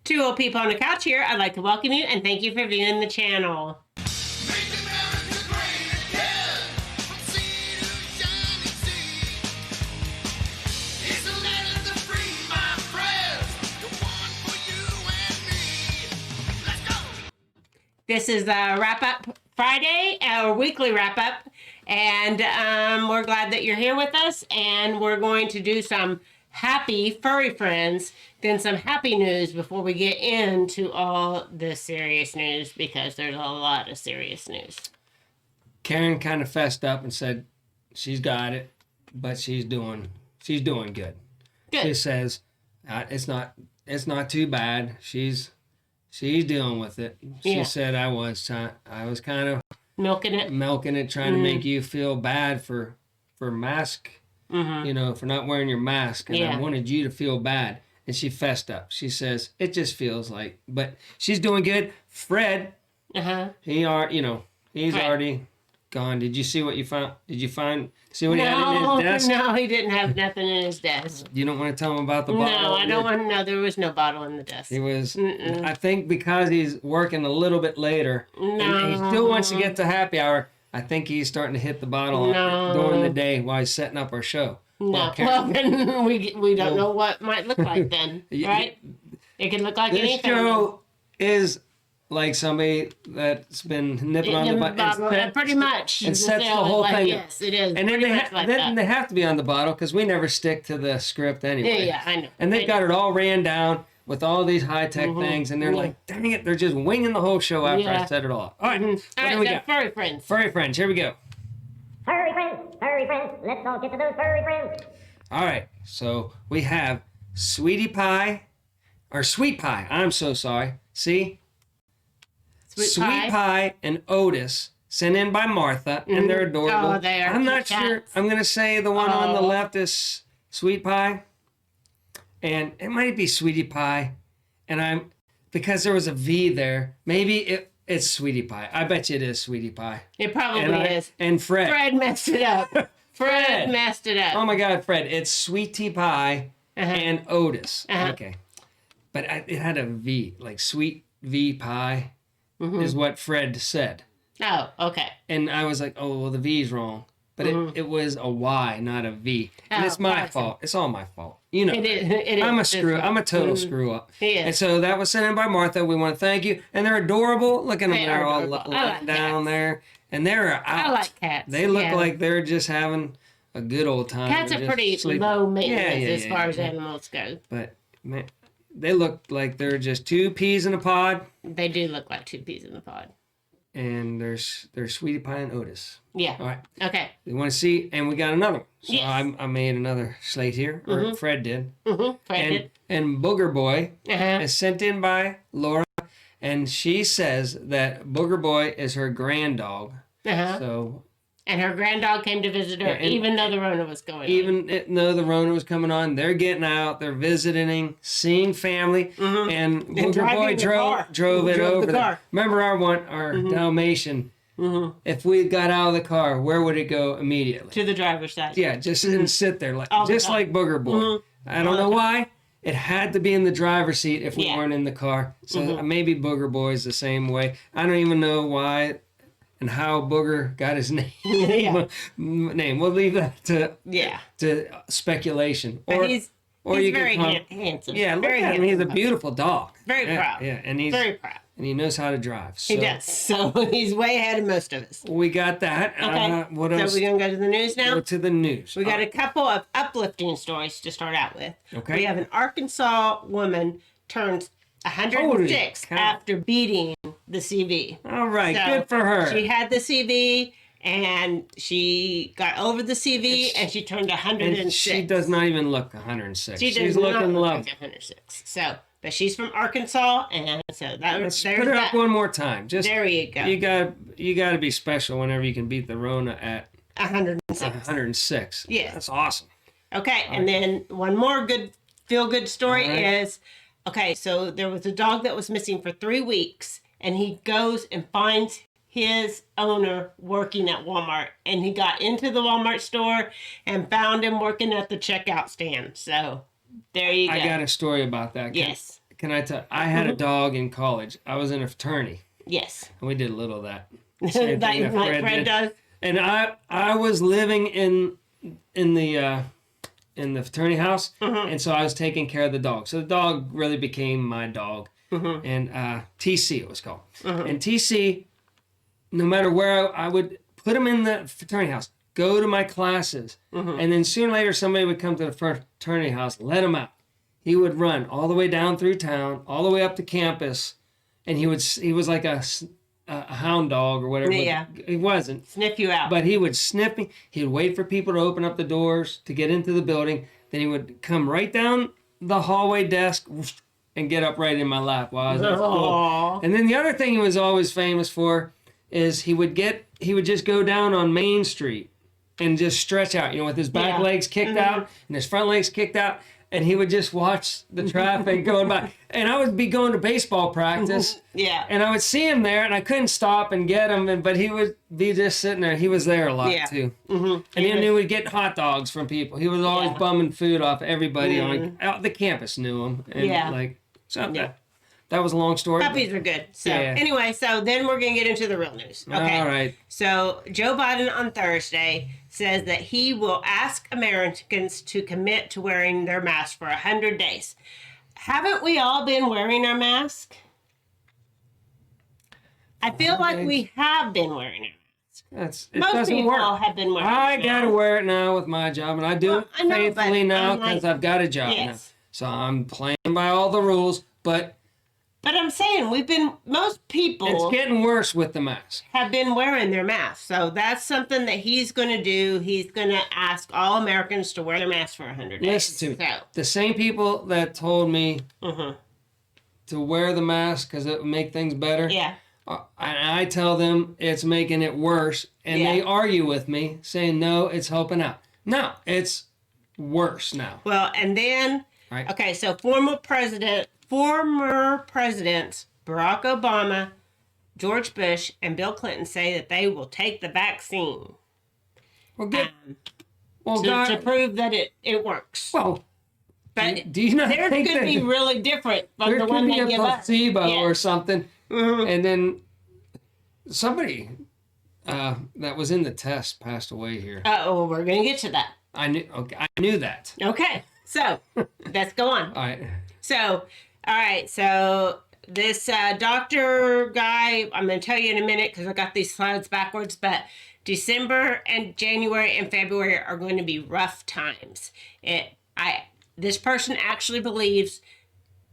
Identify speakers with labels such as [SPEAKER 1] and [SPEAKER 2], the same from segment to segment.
[SPEAKER 1] Two old people on the couch here. I'd like to welcome you and thank you for viewing the channel. This is the wrap-up Friday, our weekly wrap-up, and we're glad that you're here with us, and we're going to do some happy furry friends, then some happy news before we get into all the serious news, because there's a lot of serious news.
[SPEAKER 2] Karen kind of fessed up and said she's got it, but she's doing good.
[SPEAKER 1] Good.
[SPEAKER 2] She says it's not too bad. She's dealing with it. She said I was kind of milking it, trying to make you feel bad for mask, for not wearing your mask, and I wanted you to feel bad. And she fessed up. She says it just feels like, but she's doing good. Fred, he's already gone. Did you see what you found? Did you see what he had in his desk?
[SPEAKER 1] No, he didn't have nothing in his desk.
[SPEAKER 2] You don't want to tell him about the bottle?
[SPEAKER 1] No, I don't want to know. There was no bottle in the desk.
[SPEAKER 2] He was, I think because he's working a little bit later, and he still wants to get to happy hour, I think he's starting to hit the bottle during the day while he's setting up our show.
[SPEAKER 1] No, well then we don't know what might look like then, right? It can look like anything.
[SPEAKER 2] This show is like somebody that's been nipping on the bottle.
[SPEAKER 1] Pretty much.
[SPEAKER 2] And sets the whole thing.
[SPEAKER 1] Yes, it is.
[SPEAKER 2] And then they have to be on the bottle because we never stick to the script anyway.
[SPEAKER 1] Yeah, I know.
[SPEAKER 2] And they've got it all ran down with all these high-tech things, and they're like, dang it, they're just winging the whole show after I set it all up. All right, what do we got?
[SPEAKER 1] Furry friends.
[SPEAKER 2] Furry friends, here we go.
[SPEAKER 3] Furry friends, let's all get to those furry friends.
[SPEAKER 2] All right, so we have Sweet Pie, I'm so sorry. See? Sweet Pie and Otis, sent in by Martha, and they're adorable.
[SPEAKER 1] Oh, they are.
[SPEAKER 2] I'm not sure. I'm going to say the one on the left is Sweet Pie, and it might be Sweetie Pie, and because there was a V there, maybe it's Sweetie Pie. I bet you it is Sweetie Pie.
[SPEAKER 1] It probably is.
[SPEAKER 2] And Fred.
[SPEAKER 1] Fred messed it up. Fred messed it up.
[SPEAKER 2] Oh my God, Fred. It's Sweetie Pie and Otis. Okay. But it had a V, like Sweet V Pie is what Fred said.
[SPEAKER 1] Oh, okay.
[SPEAKER 2] And I was like, oh, well, the V's wrong. But it was a Y, not a V. And it's my fault. It's all my fault. You know. It is. I'm a total screw up. And so that was sent in by Martha. We want to thank you. And they're adorable. Look at them. They're all down there. And they're out.
[SPEAKER 1] I like cats.
[SPEAKER 2] They look like they're just having a good old time.
[SPEAKER 1] Cats are pretty low maintenance as far as animals go.
[SPEAKER 2] But, man, they look like they're just two peas in a pod.
[SPEAKER 1] They do look like two peas in a pod.
[SPEAKER 2] And there's Sweetie Pie and Otis.
[SPEAKER 1] Yeah.
[SPEAKER 2] All right.
[SPEAKER 1] Okay.
[SPEAKER 2] We want to see, and we got another one. So I made another slate here, or Fred did. Fred did. And Booger Boy is sent in by Laura, and she says that Booger Boy is her grand dog. So.
[SPEAKER 1] And her grand dog came to visit her, even though the Rona was going on.
[SPEAKER 2] Even though the Rona was coming on, they're getting out, they're visiting, seeing family, and Booger Boy drove it over there. Remember our Dalmatian, if we got out of the car, where would it go immediately?
[SPEAKER 1] To the driver's side.
[SPEAKER 2] Yeah, just didn't sit there, like Booger Boy. I don't know why. It had to be in the driver's seat if we weren't in the car. So maybe Booger Boy is the same way. I don't even know why and how Booger got his name. Name. We'll leave that to speculation.
[SPEAKER 1] He's very handsome.
[SPEAKER 2] Yeah, look at him. He's a beautiful dog.
[SPEAKER 1] Very proud.
[SPEAKER 2] Yeah, and he's
[SPEAKER 1] very proud.
[SPEAKER 2] And he knows how to drive. So.
[SPEAKER 1] He does. So he's way ahead of most of us.
[SPEAKER 2] We got that.
[SPEAKER 1] Okay.
[SPEAKER 2] What else?
[SPEAKER 1] So we're going to go to the news now?
[SPEAKER 2] Go to the news.
[SPEAKER 1] We got a couple of uplifting stories to start out with.
[SPEAKER 2] Okay.
[SPEAKER 1] We have an Arkansas woman turns 106 after beating the CV.
[SPEAKER 2] All right. So good for her.
[SPEAKER 1] She had the CV and she got over the CV and she turned 106. And
[SPEAKER 2] she does not even look 106.
[SPEAKER 1] She's looking like 106. So, but she's from Arkansas, and so
[SPEAKER 2] let's put her up one more time. Just
[SPEAKER 1] there you go.
[SPEAKER 2] You got to be special whenever you can beat the Rona at
[SPEAKER 1] 106.
[SPEAKER 2] 106.
[SPEAKER 1] Yeah,
[SPEAKER 2] that's awesome.
[SPEAKER 1] Okay, and then one more feel-good story is, okay, so there was a dog that was missing for 3 weeks, and he goes and finds his owner working at Walmart, and he got into the Walmart store and found him working at the checkout stand. So there you go.
[SPEAKER 2] I got a story about that.
[SPEAKER 1] Yes.
[SPEAKER 2] can I tell? I had a dog in college. I was in a fraternity.
[SPEAKER 1] Yes.
[SPEAKER 2] And we did a little of that.
[SPEAKER 1] Like Fred does.
[SPEAKER 2] And I was living in the fraternity house, and so I was taking care of the dog. So the dog really became my dog, and TC it was called. And TC, no matter where I would put him in the fraternity house, go to my classes, and then sooner or later somebody would come to the fraternity house, let him out. He would run all the way down through town, all the way up to campus, and he was like a hound dog or whatever.
[SPEAKER 1] Yeah.
[SPEAKER 2] He wasn't.
[SPEAKER 1] Sniff you out.
[SPEAKER 2] But he would sniff me. He would wait for people to open up the doors to get into the building. Then he would come right down the hallway desk and get up right in my lap while I was at school. And then the other thing he was always famous for is he would just go down on Main Street and just stretch out, with his back legs kicked out and his front legs kicked out. And he would just watch the traffic going by. And I would be going to baseball practice.
[SPEAKER 1] Yeah.
[SPEAKER 2] And I would see him there, and I couldn't stop and get him. But he would be just sitting there. He was there a lot, too. And then he would get hot dogs from people. He was always bumming food off everybody. Out the campus knew him. And that was a long story.
[SPEAKER 1] Puppies are good. So anyway, so then we're going to get into the real news. Okay.
[SPEAKER 2] All right.
[SPEAKER 1] So Joe Biden on Thursday says that he will ask Americans to commit to wearing their mask for 100 days. Haven't we all been wearing our mask? I feel like we have been wearing it. Most people have been wearing it.
[SPEAKER 2] I got to wear it now with my job, and I do it faithfully now because I've got a job now. So I'm playing by all the rules, But
[SPEAKER 1] I'm saying most people...
[SPEAKER 2] It's getting worse with the mask. ...have
[SPEAKER 1] been wearing their masks. So that's something that he's going to do. He's going to ask all Americans to wear their masks for 100 days.
[SPEAKER 2] Listen to me. The same people that told me to wear the mask because it would make things better.
[SPEAKER 1] Yeah.
[SPEAKER 2] I tell them it's making it worse. And they argue with me saying, no, it's helping out. No, it's worse now.
[SPEAKER 1] Well, and then...
[SPEAKER 2] Right.
[SPEAKER 1] Okay, so former presidents Barack Obama, George Bush, and Bill Clinton say that they will take the vaccine.
[SPEAKER 2] Well, good.
[SPEAKER 1] To prove that it works.
[SPEAKER 2] Well,
[SPEAKER 1] but
[SPEAKER 2] do you not
[SPEAKER 1] theirs
[SPEAKER 2] think
[SPEAKER 1] could be really different from the one they give us.
[SPEAKER 2] There could be a placebo or something, and then somebody that was in the test passed away here.
[SPEAKER 1] Oh, we're gonna get to that.
[SPEAKER 2] I knew that.
[SPEAKER 1] Okay, so let's go on.
[SPEAKER 2] All right.
[SPEAKER 1] All right, so this doctor guy, I'm going to tell you in a minute because I got these slides backwards, but December and January and February are going to be rough times. This person actually believes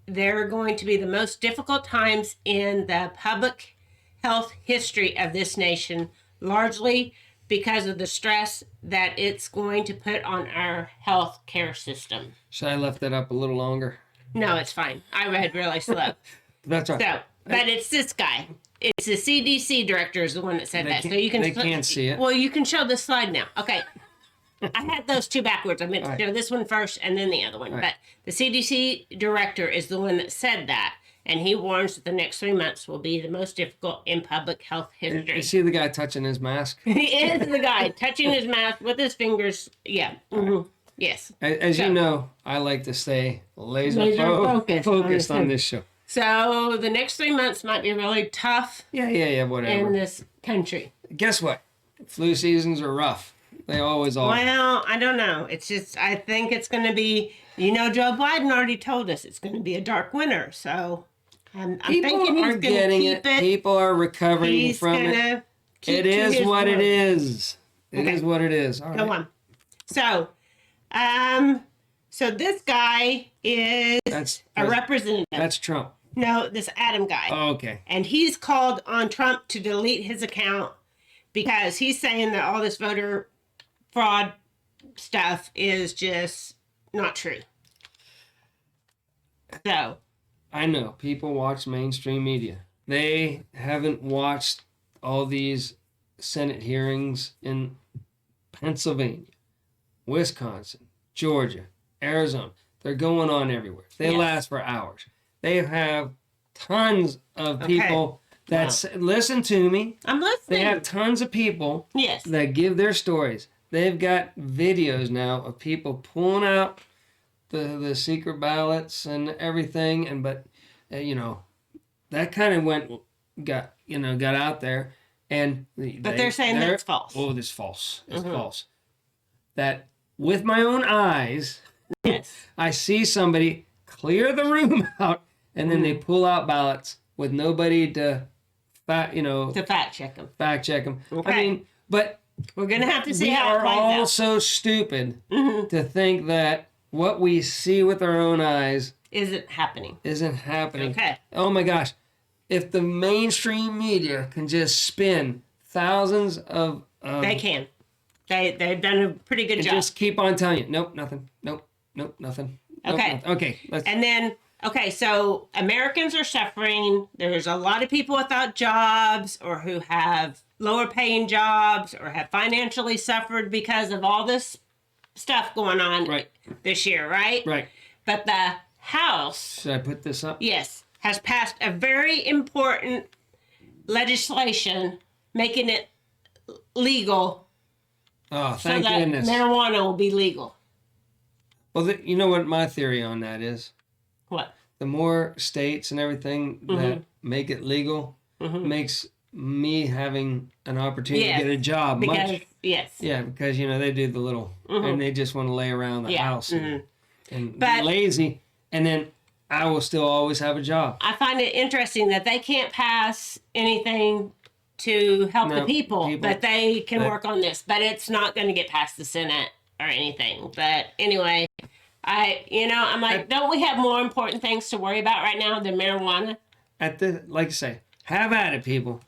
[SPEAKER 1] they're going to be the most difficult times in the public health history of this nation, largely because of the stress that it's going to put on our health care system.
[SPEAKER 2] Should I lift that up a little longer?
[SPEAKER 1] No, it's fine. I read really slow.
[SPEAKER 2] That's right.
[SPEAKER 1] So, but it's this guy. It's the CDC director is the one that said that. So you can.
[SPEAKER 2] They can't see it.
[SPEAKER 1] Well, you can show the slide now. Okay. I had those two backwards. I meant to show this one first and then the other one. But the CDC director is the one that said that, and he warns that the next 3 months will be the most difficult in public health history.
[SPEAKER 2] You see the guy touching his mask?
[SPEAKER 1] He is the guy touching his mask with his fingers. Yeah. Mm-hmm. Yes.
[SPEAKER 2] As you know, I like to stay laser focused on this show.
[SPEAKER 1] So the next 3 months might be really tough.
[SPEAKER 2] Yeah, whatever.
[SPEAKER 1] In this country.
[SPEAKER 2] Guess what? Flu seasons are rough. They always are.
[SPEAKER 1] Well, I don't know. It's just, I think it's going to be, Joe Biden already told us it's going to be a dark winter. So I'm thinking he's going to keep it.
[SPEAKER 2] People are recovering from it. It is what it is. It is what it is. All right.
[SPEAKER 1] Go on. So this guy is a representative.
[SPEAKER 2] That's Trump.
[SPEAKER 1] No, this Adam guy.
[SPEAKER 2] Oh, okay.
[SPEAKER 1] And he's called on Trump to delete his account because he's saying that all this voter fraud stuff is just not true. So.
[SPEAKER 2] I know. People watch mainstream media. They haven't watched all these Senate hearings in Pennsylvania, Wisconsin, Georgia, Arizona. They're going on everywhere. They last for hours. They have tons of people that listen to me.
[SPEAKER 1] I'm listening.
[SPEAKER 2] They have tons of people that give their stories. They've got videos now of people pulling out the secret ballots and everything, but that kind of got out there, and
[SPEAKER 1] they're saying that's false.
[SPEAKER 2] Oh, it's false. It's false. That with my own eyes,
[SPEAKER 1] yes,
[SPEAKER 2] I see somebody clear the room out, and then they pull out ballots with nobody to fact check them. Fact check them.
[SPEAKER 1] Okay.
[SPEAKER 2] I mean, but
[SPEAKER 1] we're gonna have to see how it
[SPEAKER 2] plays out. We are all
[SPEAKER 1] out.
[SPEAKER 2] so stupid to think that what we see with our own eyes
[SPEAKER 1] isn't happening.
[SPEAKER 2] Okay. Oh my gosh. If the mainstream media can just spin thousands of
[SPEAKER 1] they can. They've done a pretty good job.
[SPEAKER 2] Just keep on telling you, nope, nothing. Nope, nothing. Nope,
[SPEAKER 1] okay.
[SPEAKER 2] Nothing. Okay.
[SPEAKER 1] And then so Americans are suffering. There's a lot of people without jobs or who have lower paying jobs or have financially suffered because of all this stuff going on this year, right?
[SPEAKER 2] Right.
[SPEAKER 1] But the House...
[SPEAKER 2] Should I put this up?
[SPEAKER 1] Yes. Has passed a very important legislation making it legal.
[SPEAKER 2] Oh, thank goodness.
[SPEAKER 1] Marijuana will be legal.
[SPEAKER 2] Well, you know what my theory on that is?
[SPEAKER 1] What?
[SPEAKER 2] The more states and everything that make it legal makes me having an opportunity to get a job.
[SPEAKER 1] Yes.
[SPEAKER 2] Yeah, because, they do the little, and they just want to lay around the house and be lazy, and then I will still always have a job.
[SPEAKER 1] I find it interesting that they can't pass anything to help the people, but they can work on this. But it's not going to get past the Senate or anything. But anyway, I'm like, don't we have more important things to worry about right now than marijuana?
[SPEAKER 2] Like you say, have at it, people.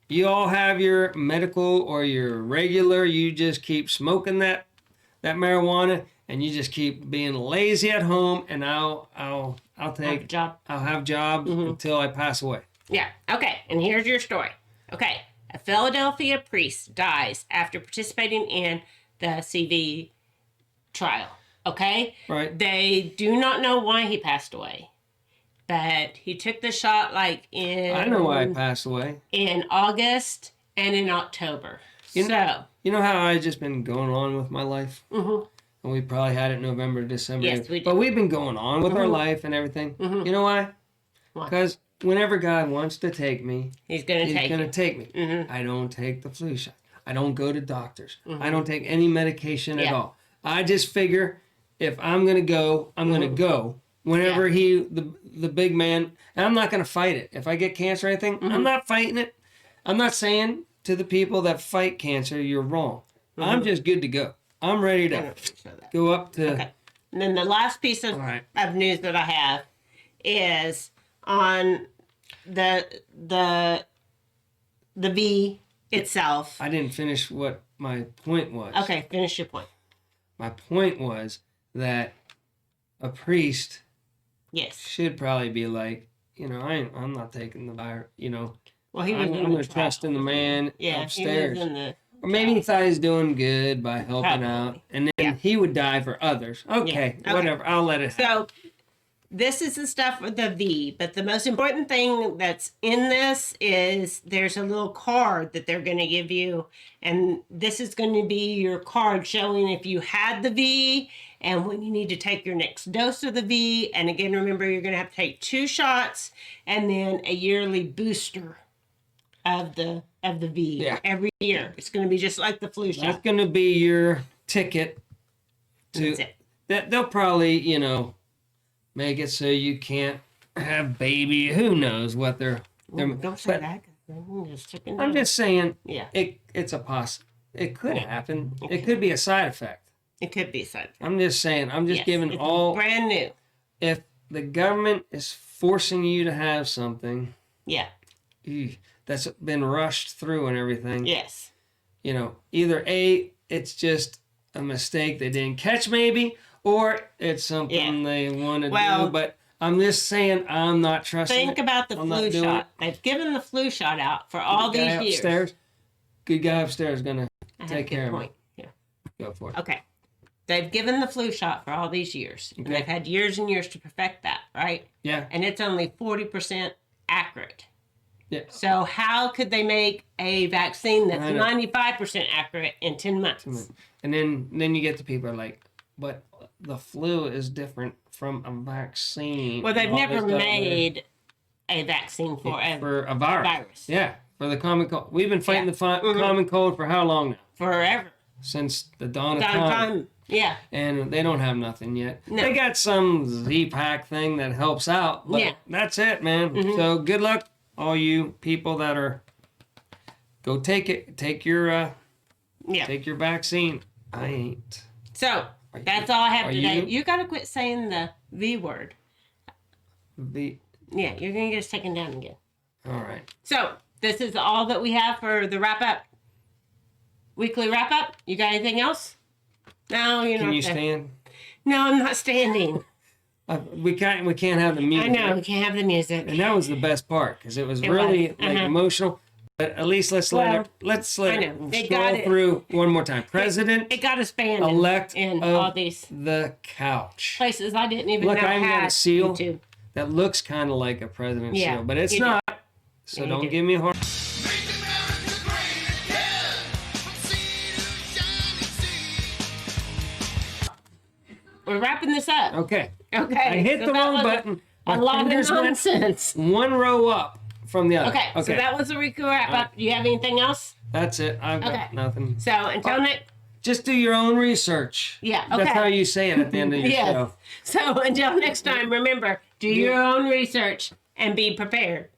[SPEAKER 2] You all have your medical or your regular. You just keep smoking that marijuana, and you just keep being lazy at home. And I'll take a job. I'll have a job until I pass away.
[SPEAKER 1] Yeah. Okay. And here's your story. Okay. A Philadelphia priest dies after participating in the CV trial. Okay.
[SPEAKER 2] Right.
[SPEAKER 1] They do not know why he passed away. But he took the shot I
[SPEAKER 2] know why I passed away.
[SPEAKER 1] In August and in October.
[SPEAKER 2] You know how I just been going on with my life? Mm-hmm. And we probably had it November, December.
[SPEAKER 1] Yes, we did.
[SPEAKER 2] But we've been going on with our life and everything. Mm-hmm. You know why? Why? Because whenever God wants to take me, He's going to take me. Mm-hmm. I don't take the flu shot. I don't go to doctors. Mm-hmm. I don't take any medication at all. I just figure if I'm going to go, I'm going to go. Whenever the big man, and I'm not going to fight it. If I get cancer or anything, I'm not fighting it. I'm not saying to the people that fight cancer, you're wrong. I'm just good to go. I'm ready to go up to...
[SPEAKER 1] Okay. And then the last piece of news that I have is on the V itself.
[SPEAKER 2] I didn't finish what my point was.
[SPEAKER 1] Okay, finish your point.
[SPEAKER 2] My point was that a priest...
[SPEAKER 1] Yes.
[SPEAKER 2] Should probably be like, I'm not taking the virus,
[SPEAKER 1] Well, he was
[SPEAKER 2] I'm going to trust in the man upstairs.
[SPEAKER 1] He was
[SPEAKER 2] or maybe he thought he was doing good by helping out. And then he would die for others. Okay, whatever. I'll let it happen.
[SPEAKER 1] So, this is the stuff with the V. But the most important thing that's in this is there's a little card that they're going to give you. And this is going to be your card showing if you had the V and when you need to take your next dose of the V. And again, remember, you're going to have to take 2 shots and then a yearly booster of the V every year. It's going to be just like the flu shot.
[SPEAKER 2] That's going to be your ticket to... That they'll probably, make it so you can't have baby. Who knows what they're
[SPEAKER 1] don't say that.
[SPEAKER 2] I'm just saying.
[SPEAKER 1] Yeah.
[SPEAKER 2] It's a it could happen. It could be a side effect.
[SPEAKER 1] It could be a side effect.
[SPEAKER 2] I'm just saying. I'm just giving
[SPEAKER 1] it's
[SPEAKER 2] all
[SPEAKER 1] brand new.
[SPEAKER 2] If the government is forcing you to have something, that's been rushed through and everything.
[SPEAKER 1] Yes.
[SPEAKER 2] Either it's just a mistake they didn't catch, maybe. Or it's something they want to do, but I'm just saying I'm not trusting
[SPEAKER 1] Think about the flu shot. They've given the flu shot out for all these years.
[SPEAKER 2] Good guy upstairs is going to take care of me.
[SPEAKER 1] Yeah.
[SPEAKER 2] Go for it.
[SPEAKER 1] Okay. They've given the flu shot for all these years. Okay. And they've had years and years to perfect that, right?
[SPEAKER 2] Yeah.
[SPEAKER 1] And it's only 40% accurate.
[SPEAKER 2] Yeah.
[SPEAKER 1] So how could they make a vaccine that's 95% accurate in 10 months?
[SPEAKER 2] And then you get the people are like, but the flu is different from a vaccine.
[SPEAKER 1] Well, they've never made a vaccine for
[SPEAKER 2] a virus. Yeah, for the common cold. We've been fighting the common cold for how long now?
[SPEAKER 1] Forever.
[SPEAKER 2] Since the dawn of time.
[SPEAKER 1] Yeah.
[SPEAKER 2] And they don't have nothing yet.
[SPEAKER 1] No.
[SPEAKER 2] They got some Z-Pack thing that helps out, but that's it, man. So good luck, all you people that are. Go take it. Take your vaccine. I ain't.
[SPEAKER 1] So that's all I have today. You got to quit saying the V word. Yeah, you're gonna get us taken down again.
[SPEAKER 2] All right.
[SPEAKER 1] So this is all that we have for the wrap up. Weekly wrap up. You got anything else? No, you're not.
[SPEAKER 2] Can you stand?
[SPEAKER 1] No, I'm not standing.
[SPEAKER 2] We can't have the music.
[SPEAKER 1] I know we can't have the music.
[SPEAKER 2] And that was the best part because it was really emotional. But at least let's let it scroll through one more time. President.
[SPEAKER 1] It got us banned
[SPEAKER 2] elect
[SPEAKER 1] in all these
[SPEAKER 2] the couch
[SPEAKER 1] places I didn't even know.
[SPEAKER 2] Look, I even got a seal
[SPEAKER 1] YouTube.
[SPEAKER 2] that looks kind of like a president's seal, but it's not. So don't give me a hard.
[SPEAKER 1] We're wrapping this up.
[SPEAKER 2] Okay.
[SPEAKER 1] Okay.
[SPEAKER 2] I hit the wrong button.
[SPEAKER 1] A lot of nonsense.
[SPEAKER 2] One row up from the other.
[SPEAKER 1] Okay. So that was the weekly wrap up. Do you have anything else?
[SPEAKER 2] That's it. I've got nothing.
[SPEAKER 1] So until next.
[SPEAKER 2] Just do your own research.
[SPEAKER 1] Yeah. Okay.
[SPEAKER 2] That's how you say it at the end of your show.
[SPEAKER 1] So until next time, remember, do your own research and be prepared.